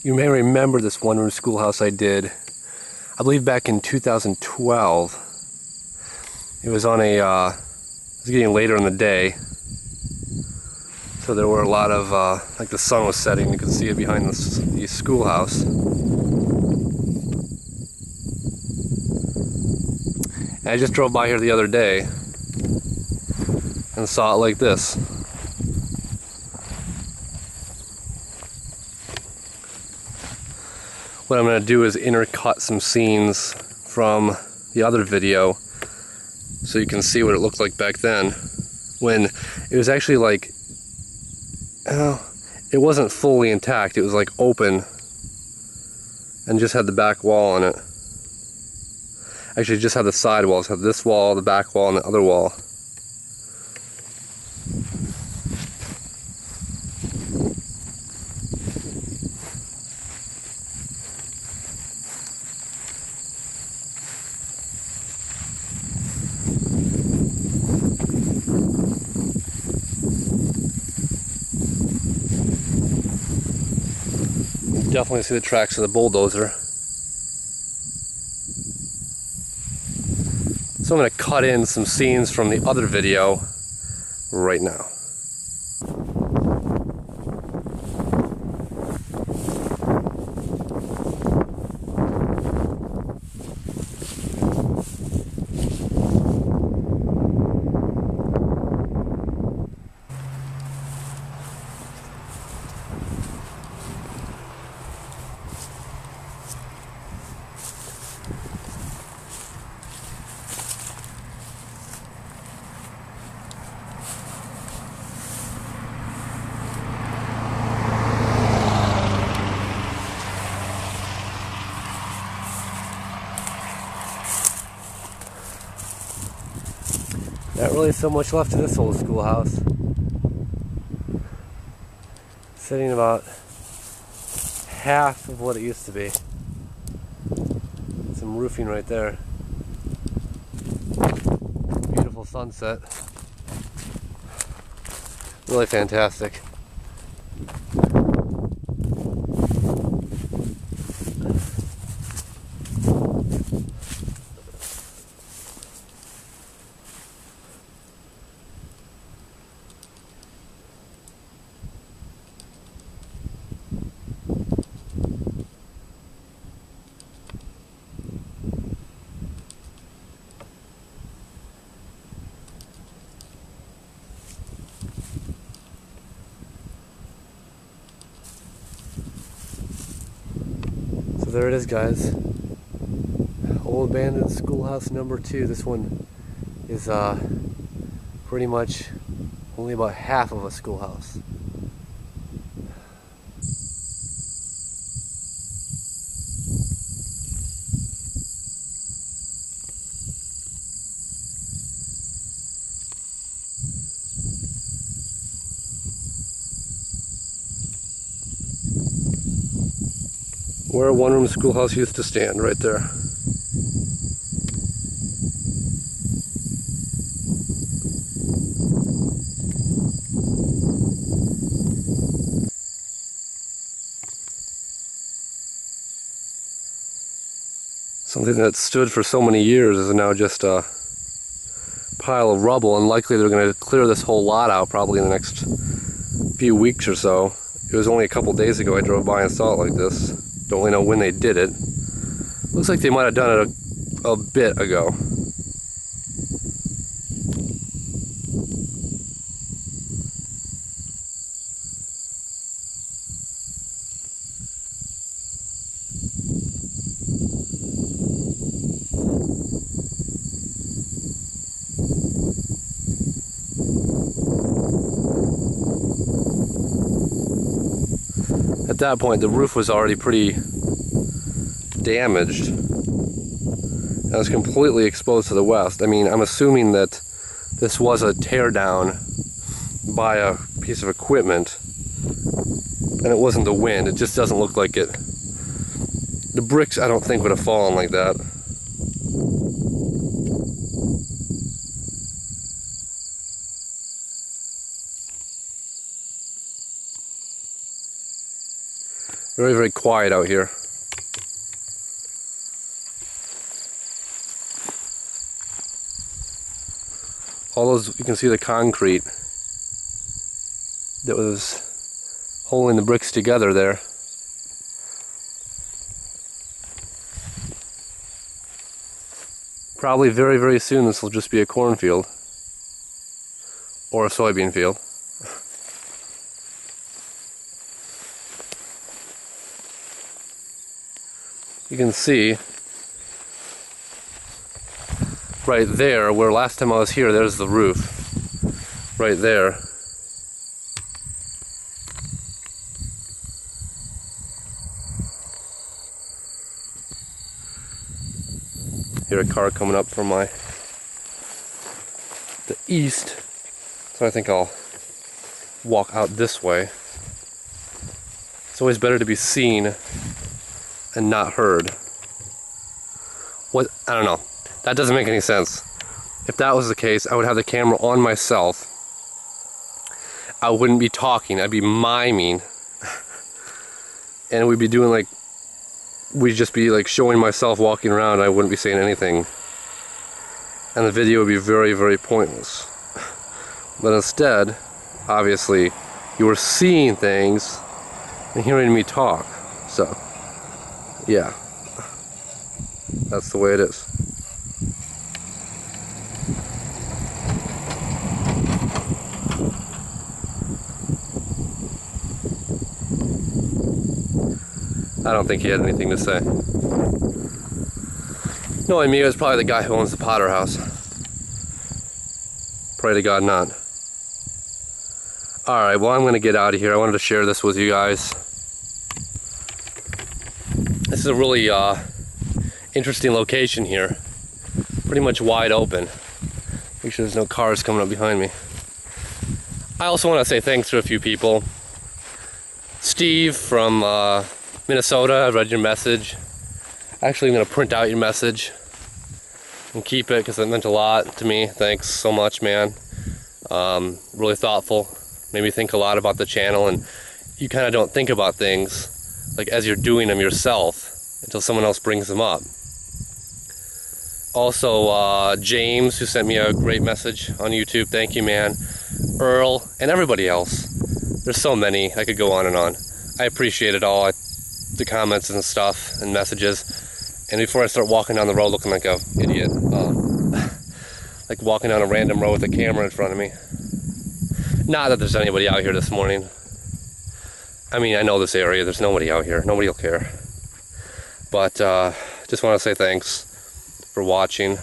You may remember this one-room schoolhouse I did, I believe back in 2012. It was on a, it was getting later in the day, so there were a lot of, like the sun was setting, you could see it behind the schoolhouse. And I just drove by here the other day and saw it like this. What I'm going to do is intercut some scenes from the other video so you can see what it looked like back then, when it was actually like, it wasn't fully intact, it was like open and just had the back wall on it. Actually just had the side walls, had this wall, the back wall, and the other wall. Definitely see the tracks of the bulldozer. So I'm going to cut in some scenes from the other video right now. Not really so much left to this old schoolhouse. Sitting about half of what it used to be. Some roofing right there. Beautiful sunset. Really fantastic. So there it is, guys. Old abandoned schoolhouse number 2. This one is pretty much only about half of a schoolhouse. Where a one-room schoolhouse used to stand, right there. Something that stood for so many years is now just a pile of rubble, and likely they're going to clear this whole lot out probably in the next few weeks or so. It was only a couple days ago I drove by and saw it like this. Don't really know when they did it. Looks like they might have done it a bit ago. At that point, the roof was already pretty damaged. It was completely exposed to the west. I mean, I'm assuming that this was a teardown by a piece of equipment, and it wasn't the wind. It just doesn't look like it. The bricks, I don't think, would have fallen like that. Very, very quiet out here. All those, you can see the concrete that was holding the bricks together there. Probably very, very soon this will just be a cornfield or a soybean field. You can see right there where last time I was here, there's the roof right there. Hear a car coming up from the east, so I think I'll walk out this way. It's always better to be seen and not heard. What? I don't know. That doesn't make any sense. If that was the case, I would have the camera on myself. I wouldn't be talking, I'd be miming. And we'd be doing like, we'd just be like showing myself walking around, and I wouldn't be saying anything. And the video would be very, very pointless. But instead, obviously, you were seeing things and hearing me talk. So, yeah. That's the way it is. I don't think he had anything to say. Knowing me, it was probably the guy who owns the Potter house. Pray to God not. Alright, well, I'm going to get out of here. I wanted to share this with you guys. This is a really interesting location here. Pretty much wide open. Make sure there's no cars coming up behind me. I also want to say thanks to a few people. Steve from Minnesota, I read your message. Actually, I'm going to print out your message and keep it because it meant a lot to me. Thanks so much, man. Really thoughtful. Made me think a lot about the channel, and you kind of don't think about things like as you're doing them yourself until someone else brings them up. Also, James, who sent me a great message on YouTube. Thank you, man. Earl, and everybody else. There's so many. I could go on and on. I appreciate it all. The comments and stuff and messages. And before I start walking down the road looking like an idiot, like walking down a random road with a camera in front of me. Not that there's anybody out here this morning. I mean, I know this area, there's nobody out here. Nobody will care. But just want to say thanks for watching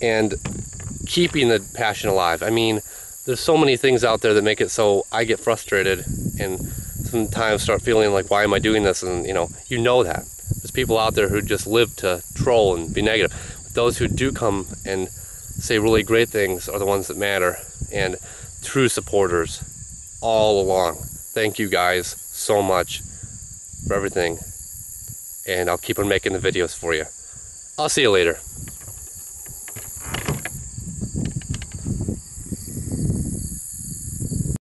and keeping the passion alive. I mean, there's so many things out there that make it so I get frustrated and sometimes start feeling like, why am I doing this? And you know that. There's people out there who just live to troll and be negative. But those who do come and say really great things are the ones that matter, and true supporters all along. Thank you guys so much for everything, and I'll keep on making the videos for you. I'll see you later.